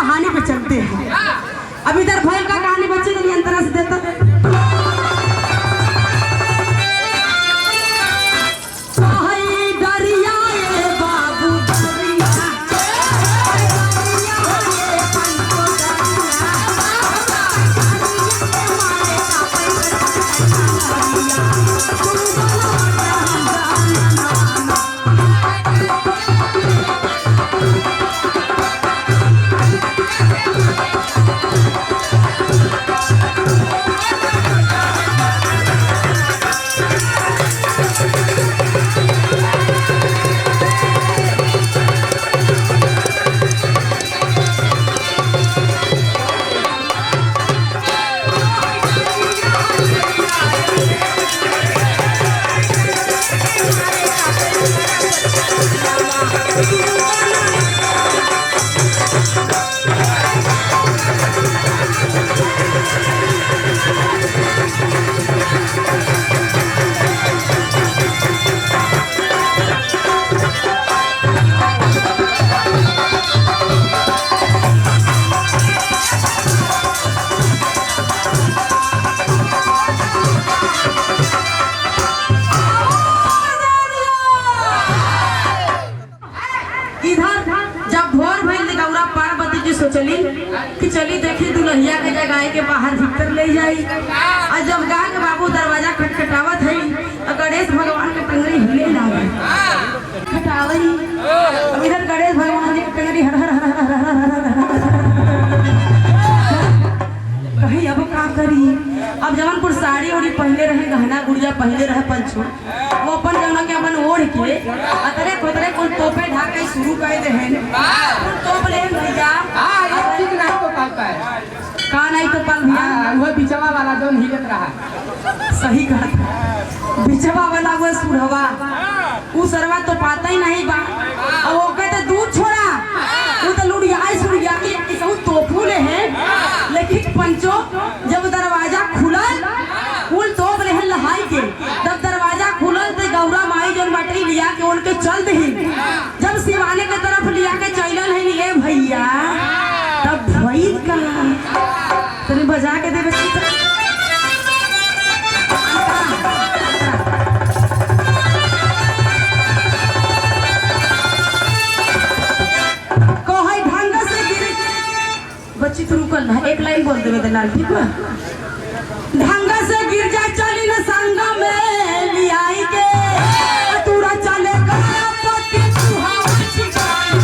कहानी पे चलते हैं। अब इधर भैल का कहानी बच्चे के अंतरा से देता चली देखी दुल्हिया के जगह के बाहर भीतर ले जाई। और जब गाय के बाबू दरवाजा खटखटावत है और गणेश भगवान के टंगरी हिले लागे खटावई। अब इधर गणेश भगवान की टंगरी हर हर हर हर हर कहीं अब का करी। अब जवनपुर साड़ी ओड़ी पहले रहे, गहना गुड़िया पहले रहे पंचो, वो अपन जवना के अपन ओढ़ के अतरे खोतरे कुल तोपे ढाके शुरू कर दे हैं। तोप ले भैया का नहीं तो पल भैया वो बिचवा वाला जो हिलत रहा। सही कहा, बिचवा वाला वो सुरवा वो सरवा तो पाता ही नहीं बा। और वो कहते दूध छोड़ा वो तो लुड़ियाई सुड़ियाई सब तोपू ले हैं। लेकिन पंचो जब दरवाजा खुलल कुल तोप ले हैं लहाई के, जब दरवाजा खुलल तो गौरा माई जो बाटी लिया के उनके चल दही। जब सिवाने के तरफ लिया के चलन है लिए भैया तब भई का तने बजा के देवे कोई ढंग से गिर बच्ची तू रुकल ना, एक लाइन बोल देवे दलाल ठीक है। ढंग से गिर जा चली न संग में लियाई के तूरा चलेगा पति सुहावा छिकाई।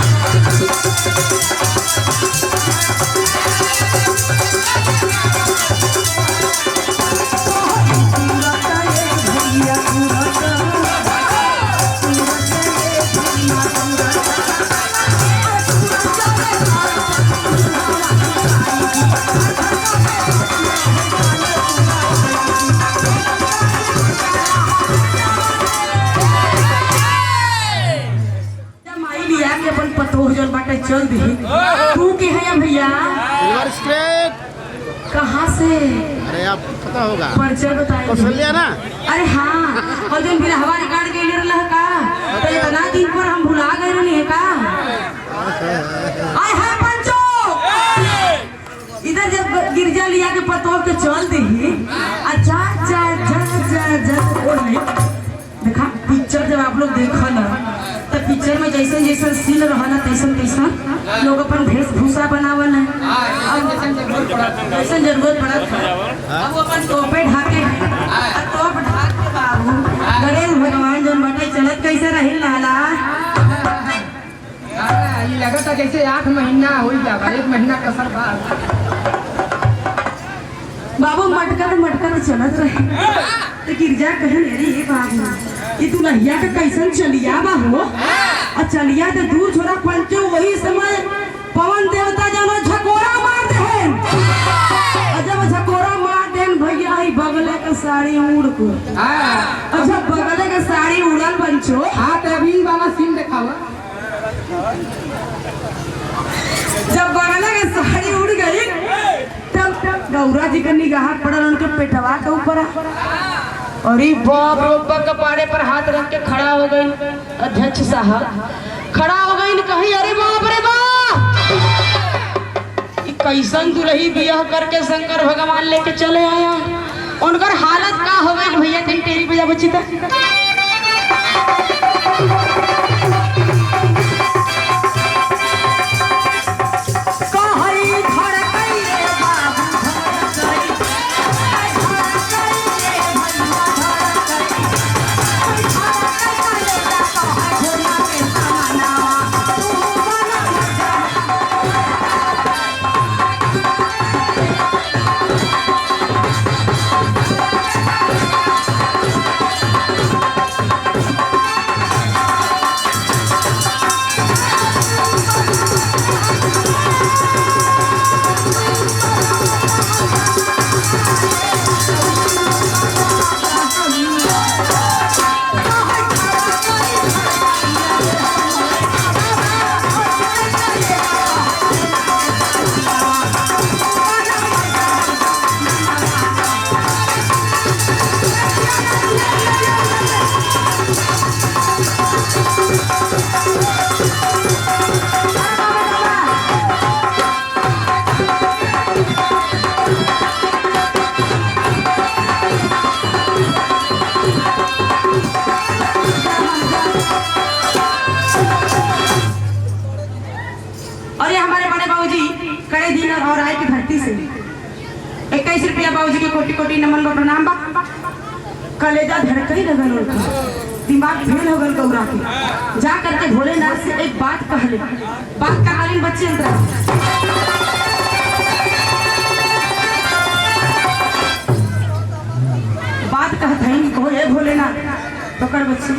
चल दी तू के है भैया कहाँ से? अरे आप पता होगा परिचय बताइए। कौशल्या ना? अरे हाँ, और जो बिरहवा रिकॉर्ड के लिए रहा का तो इतना दिन पर हम भुला गए नहीं का। आय हाय पंचो इधर जब गिरजा लिया के पतो के चल दी। अच्छा जा जा जा जा और देखा पिक्चर जब आप लोग देखा ना तो पिक्चर में जैसे जैसे सीन रहा ना तैसन तैसन लोग अपन वेशभूषा बनावन है। जैसे जरूरत पड़ा था अब अपन तोपे ढाके तोप ढाक के बाबू गणेश भगवान जो बटे चलत कैसे रही लाला। ये लगा था जैसे 8 महीना हो जाएगा, 1 महीना कसर बाबू मटका चलत रहे तो गिरजा कहे मेरी बाबू ये दुल्हिया के कैसन चलिया बा हो। और चलिया तो दूर छोड़ा पंचो वही समय पवन देवता जब झकोरा मार दे और जब झकोरा मार दे भैया ही बगले के साड़ी उड़ को। अच्छा बगले के साड़ी उड़ल पंचो। हाँ तो अभी वाला सीन दिखावा। जब बगले के साड़ी उड़ गई तब गौरा जी का निगाह पड़ल उनके पेटवा के ऊपर। अरे बाप रे कपाड़े पर हाथ रख के खड़ा हो गई अध्यक्ष साहब, खड़ा हो गई कहीं अरे बाप रे बाप कैसन दुल्ही बियाह करके शंकर भगवान लेके चले आया। उनकर हालत का हो गई भैया, कहीं टेरी बजा बच्ची था। और आए की धरती से 21 रुपया बाबूजी के कोटि कोटि नमन बा प्रणाम बा। कलेजा धड़कई लगन उनका, दिमाग फेल हो गल गौरा के। जा करके भोलेनाथ से एक बात कहले। बात कहानी बच्चे अंदर बात कहत है भोले भोलेनाथ तो कर बच्चे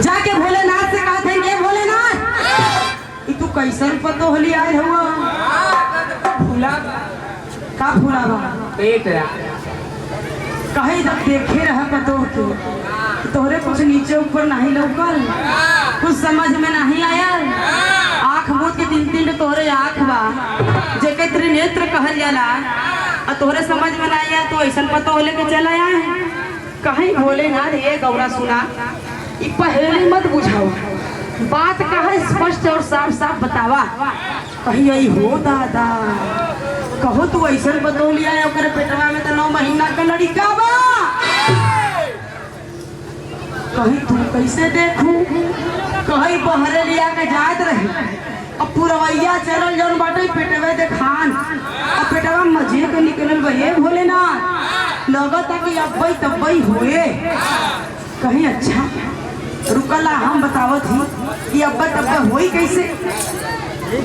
जाके भोलेनाथ से कहत है ये भोलेनाथ तू कैसन पतो होली आए हुआ फूला का फूला बा पेट कहीं जब देखे रहा पतो के तोहरे कुछ नीचे ऊपर नहीं लौकल, कुछ समझ में नहीं आया। आँख मूंद के तीन तीन तोहरे आँख बा जेके त्रिनेत्र कहल जाला और तोहरे समझ में नहीं आया तो ऐसा पतो होले के चला आए कहीं बोले ना ये गौरा सुना ई पहले मत बुझाओ, बात कहा स्पष्ट और साफ साफ बतावा। कहीं यही हो दादा कहो तू ऐसा बतो लिया है ओकरे पेटवा में तो 9 महीना का लड़का बा। कहीं तू कैसे देखू कहीं बहरे लिया के जात रहे अब पुरवैया चलल जौन बाटे पेटवे देखान अब पेटवा मजे के निकलल भैये भोलेनाथ लगत है कि अब्बई तब्बई हुए। कहीं अच्छा रुकला हम बतावत ही कि अब्बा तब्बा होई कैसे।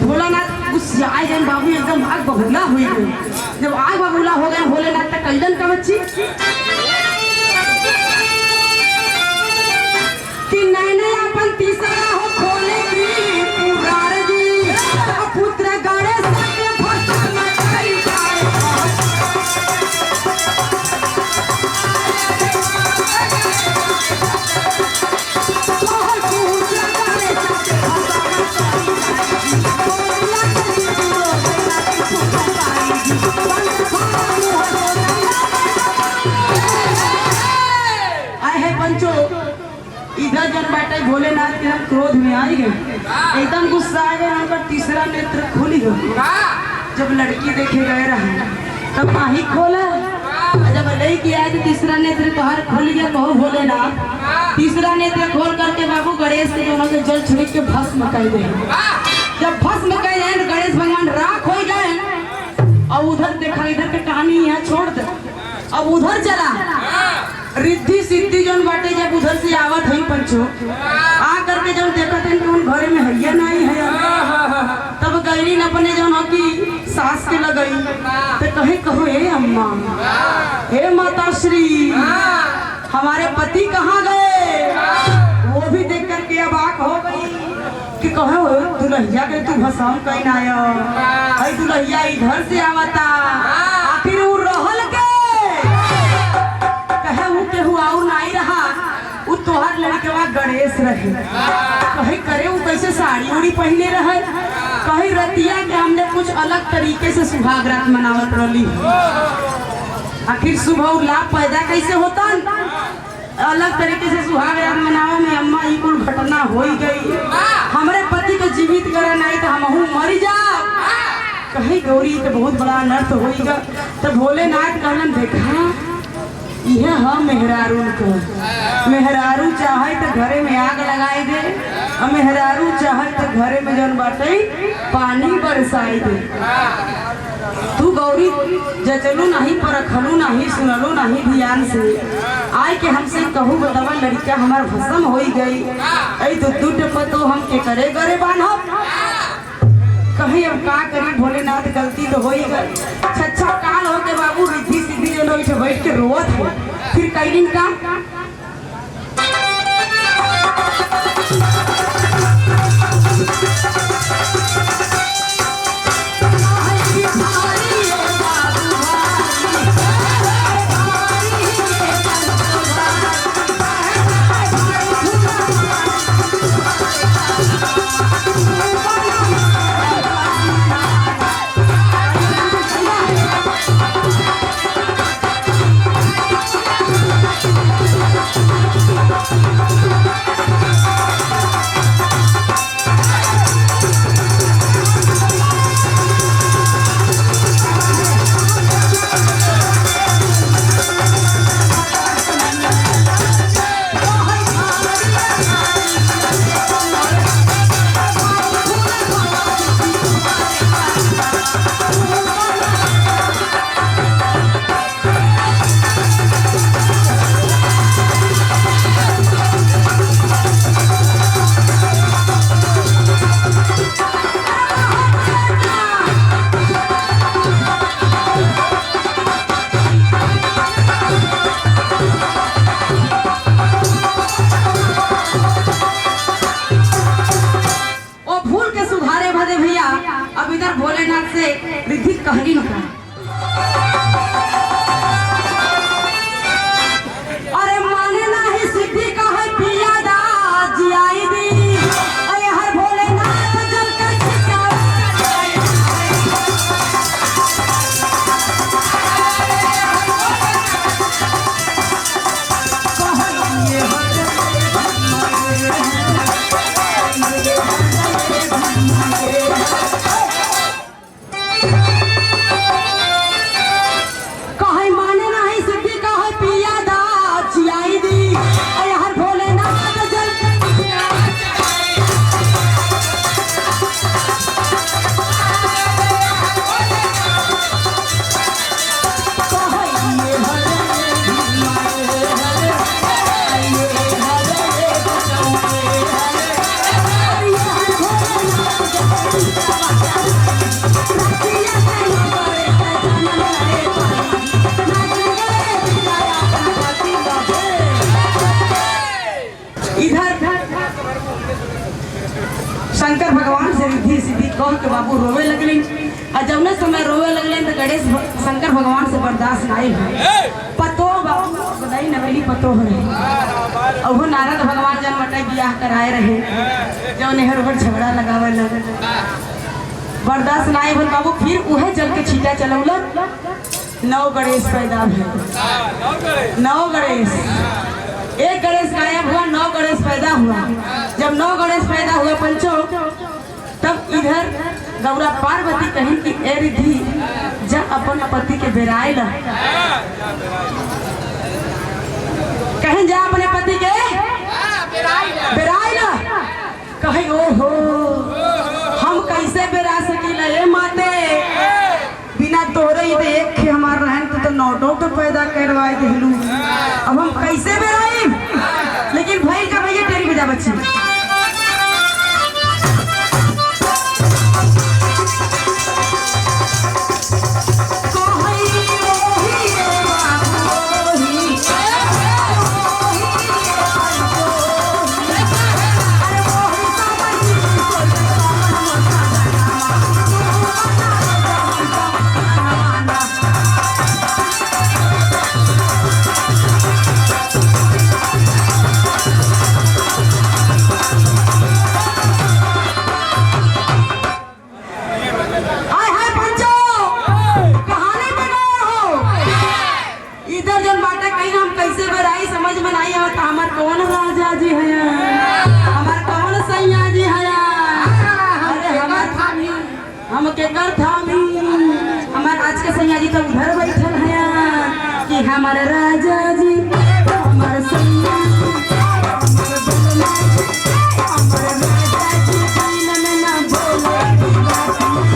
भोलानाथ गुस्सा आए गए बाबू एकदम आग बबूला हुई गई। जब आग बबूला हो गए भोलेनाथ तक कैलन का बच्ची कि नैने अपन तीसरा हो खोले की पुरार जी पुत्र गणेश के फसल में करी जाए। इधर जन बैठे भोलेनाथ के हम क्रोध में आई गए एकदम गुस्सा आ गए। उनका तीसरा नेत्र खुल गया। जब लड़की देखे गए रहा तब माही खोला जब लड़की आए तो तीसरा नेत्र तोहर खुल गया। कहो भोलेनाथ तीसरा नेत्र खोल करके बाबू गणेश के दोनों के जल छिड़क के भस्म कर दे। जब भस्म कर जाए तो गणेश भगवान राख हो गए और उधर देखा इधर के कहानी यहाँ छोड़ दे। अब उधर चला रिद्धि सिद्धि जौन बाटे जब उधर से आवत है पंचो आ करके जौन देखत है कि घरे में हैया नहीं है तब गैरी न अपने जौन हो की सास के लगई तो कहे कहो हे अम्मा हे माता श्री हमारे पति कहाँ गए। वो भी देख करके अबाक हो गई कि कहो दुल्हिया के तू भसाम कहीं ना आयो दुल्हिया इधर से आवता आखिर वो रहल के नहीं रहा वो तोहर लड़के गणेश रहे। कहीं करे वो कैसे साड़ी उड़ी पहने रहे कहीं रतिया के हमने कुछ अलग तरीके से सुहाग रात मनावत रही। आखिर सुबह लाभ पैदा कैसे होता अलग तरीके से सुहाग रात मनावे में अम्मा ये कुल घटना हो गई। हमारे पति को जीवित करे नहीं तो हम मर जाओ। कहे गौरी तो बहुत बड़ा अनर्थ होगा। तो भोलेनाथ कहलन देखा यह हम मेहरारू को मेहरारू चाहे तो घरे में आग लगाई दे और मेहरारू चाहे तो घरे में जौन बाटे पानी बरसाई दे। तू गौरी जचलू नहीं परखलू नहीं सुनलू नहीं ध्यान से आय के हमसे कहू बतावा लड़का हमार भस्म हो गई ऐ तो दुट पतो हम के करे करे बान्हो। कहीं अब का करी भोलेनाथ गलती तो हो ही गई। छच्छा काल हो के बाबू रिद्धि सिद्धि जो लोग बैठ के रोवत है। फिर कई दिन का भोलेनाथ से रिद्धि कहली न अरे माने नाही सिद्धि कहे पिया दा जियाई दी अरे हर भोलेनाथ जल कर शंकर भगवान से रिद्धि सिद्धि कह के बाबू रोवे लगली और जब न समय रोवे लगले तो गणेश शंकर भगवान से बर्दाश्त नहीं है पतो बाबू बधाई नवेली पतो हो रही और वो नारद भगवान जन मटे बियाह कराए रहे जो नेहर पर झगड़ा लगावे लगे बर्दाश्त नहीं भल बाबू फिर वह जल के छीटा चलौल 9 गणेश पैदा हुए 9 गणेश एक गणेश गायब हुआ 9 गणेश पैदा हुआ। जब 9 गणेश पैदा हुए पंचों तब इधर गौरा पार्वती कहीं कि ए रिद्धि जब अपन पति के बेराए ला कहीं जा अपने पति के बेराए ला कहीं ओहो हम कैसे बेरा सकीला ए माते बिना तोरे ही तो एक हमार रहन तो 9 तो पैदा करवाए देलू अब हम कैसे बेराई लेकिन भाई का भैया तेरी बजा बच्ची कर थामी हमार आज के सैया जी तो उधर बैठल है कि हमारे राजा जी हमारे सैया हमारे राजा जी कान में ना बोले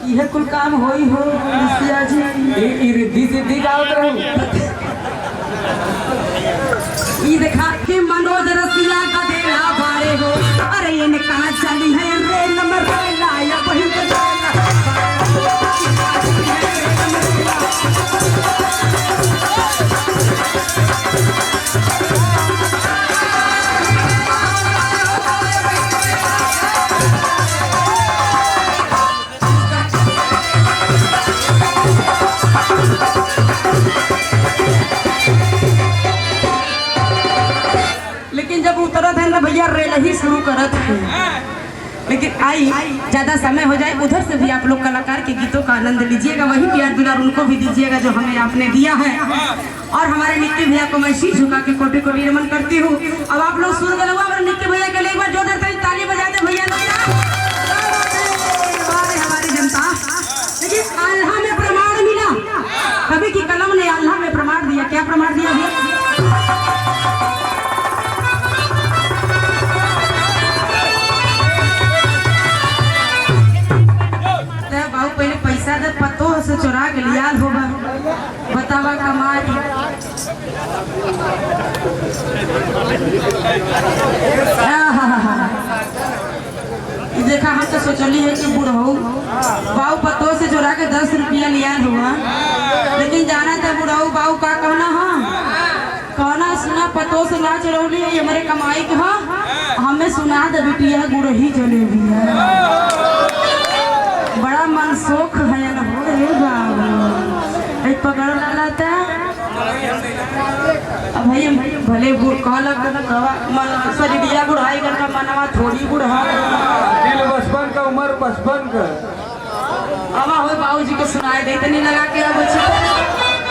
यह कुल काम होई हो रसिया जी ई रिद्धि सिद्धि का होत रहू ये देखा कि मनोज रसिया का देना भारे हो अरे ये ने कहा चली है रे नंबर लाया वही लेकिन जब उतरत है ना भैया रेल ही शुरू करत है लेकिन आई ज्यादा समय हो जाए उधर से भी आप लोग कलाकार के गीतों का आनंद लीजिएगा वही प्यार दुलार उनको भी दीजिएगा जो हमें आपने दिया है और हमारे नित्य भैया को मैं शीश झुका के कोटि कोटि नमन करती हूँ। अब आप लोग सुन गए हमारे नित्य भैया के लिए एक बार जोरदार ताली बजाते भैया हमारी जनता। लेकिन अल्लाह में प्रमाण मिला कभी की कलम ने अल्लाह में प्रमाण दिया क्या प्रमाण दिया भैया पहले पैसा दे पतो से चुरा के लिया होगा बतावा कमाई देखा हम तो सोचली है कि बुढ़ऊ बाऊ पतो से चुरा के 10 रुपया लिया हुआ लेकिन जाना था बुढ़ऊ बाऊ का कहना कहना सुना पतो से ना चुरौली है हमारे कमाई के हमें सुना दे बिटिया गुड़ही जलेबी है बड़ा मनसोख है ना हो रे बाबू एक पकड़ लाता अब भाई भले कहलक मन शरीरिया बुढ़ाई करका मनवा थोड़ी बुढ़ा दिल बचपन का उम्र बचपन का अब हो बाबूजी को सुनाई देते नहीं लगा के अब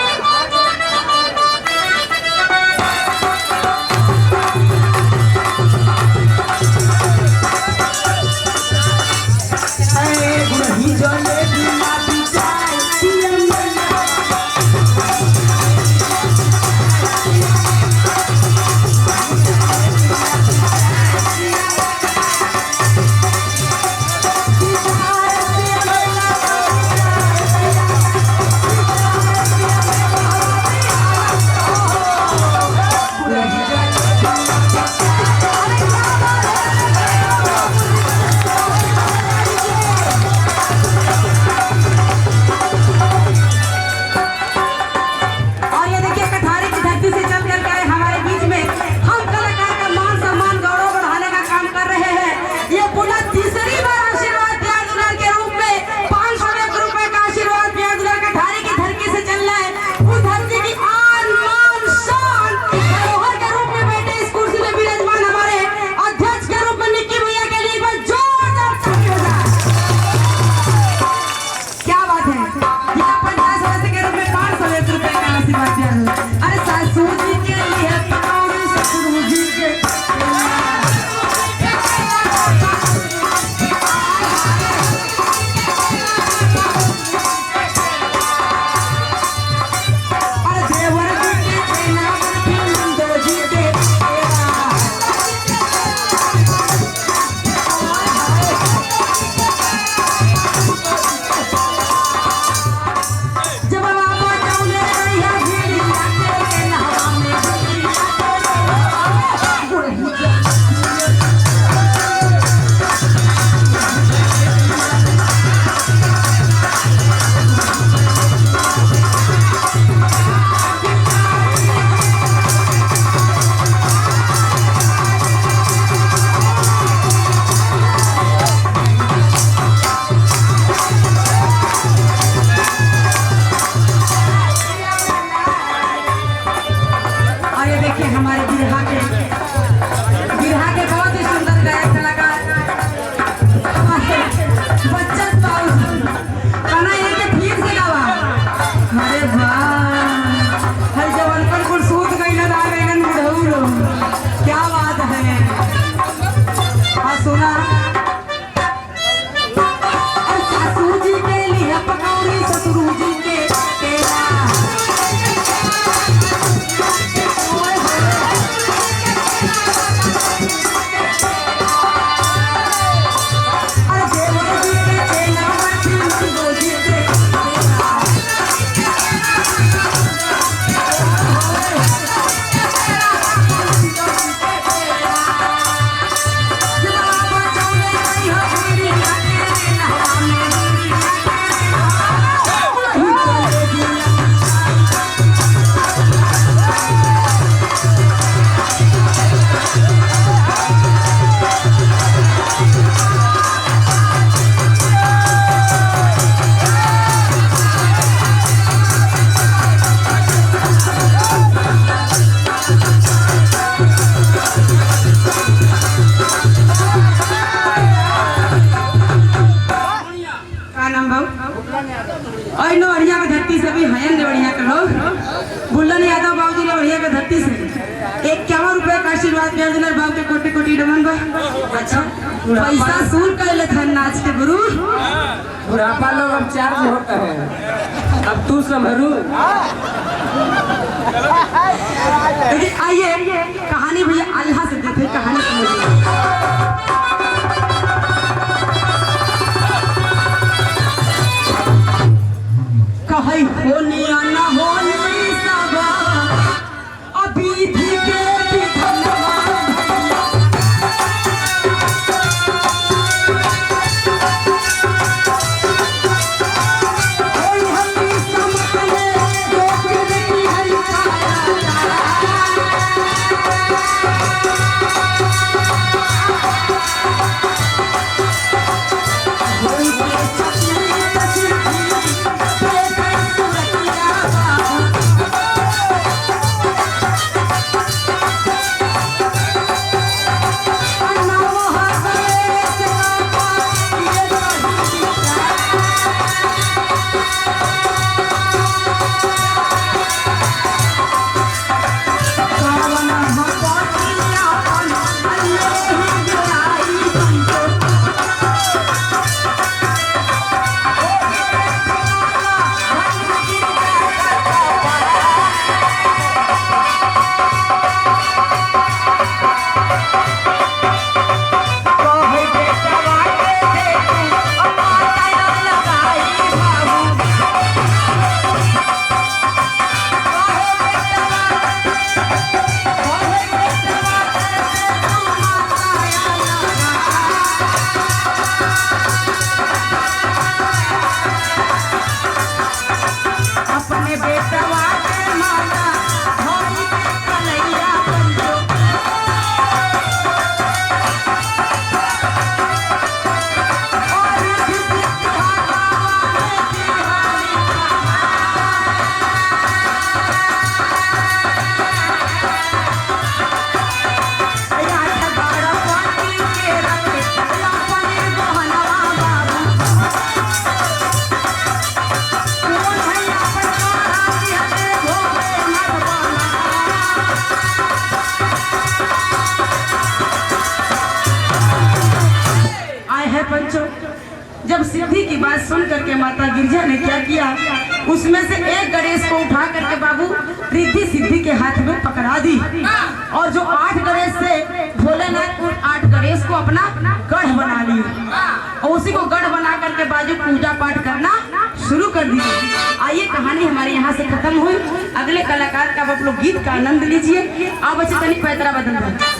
सुना और सासू जी के लिए पकौड़ी ससुर जी के केला और देवर जी के केला बर्फी नंदो जी के केला और नो अड़िया के धरती से भी हयन देवड़िया के लोग बुल्लन यादव बाबूजी ने बढ़िया के धरती से 51 रुपए का आशीर्वाद दिया दिलर बाबू के कोटि कोटि डमन बा अच्छा पैसा सूल कर ले थन नाच के गुरु बुढ़ापा लोग अब चार्ज होता है अब तू संभरू लेकिन आइए कहानी भैया अल्लाह से देखे कहानी समझिए कहीं होनी या ना होनी सब अभी भी के विधनवा कोई हमी समझले देख रही है कोई के सपने तस्वीर जब सिद्धि की बात सुन करके माता गिरजा ने क्या किया उसमें से एक गणेश को उठा करके बाबू रिद्धि सिद्धि के हाथ में पकड़ा दी और जो 8 गणेश से भोलेनाथ उन 8 गणेश को अपना गढ़ बना लिया और उसी को गढ़ बना करके बाजू पूजा पाठ करना शुरू कर दी। आइए कहानी हमारे यहाँ से खत्म हुई। अगले कलाकार का आप लोग गीत का आनंद लीजिए। आप बच्चे तनिक पैतरा बदल दो।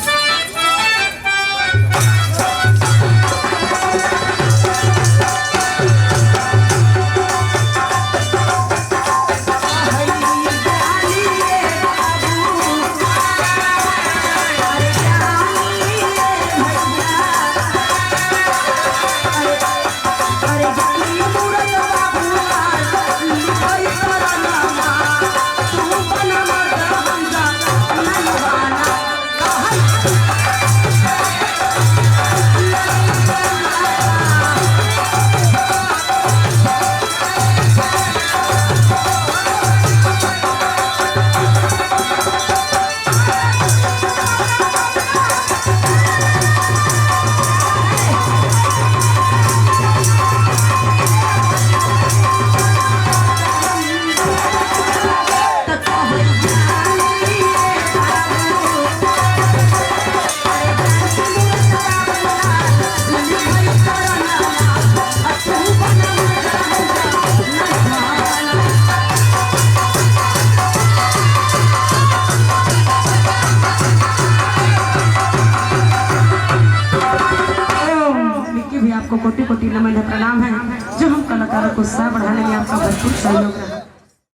आपको कोटि कोटि नमन है, प्रणाम है। जो हम कलाकारों को उत्साह बढ़ाने में आपका भरपूर सहयोग रहा।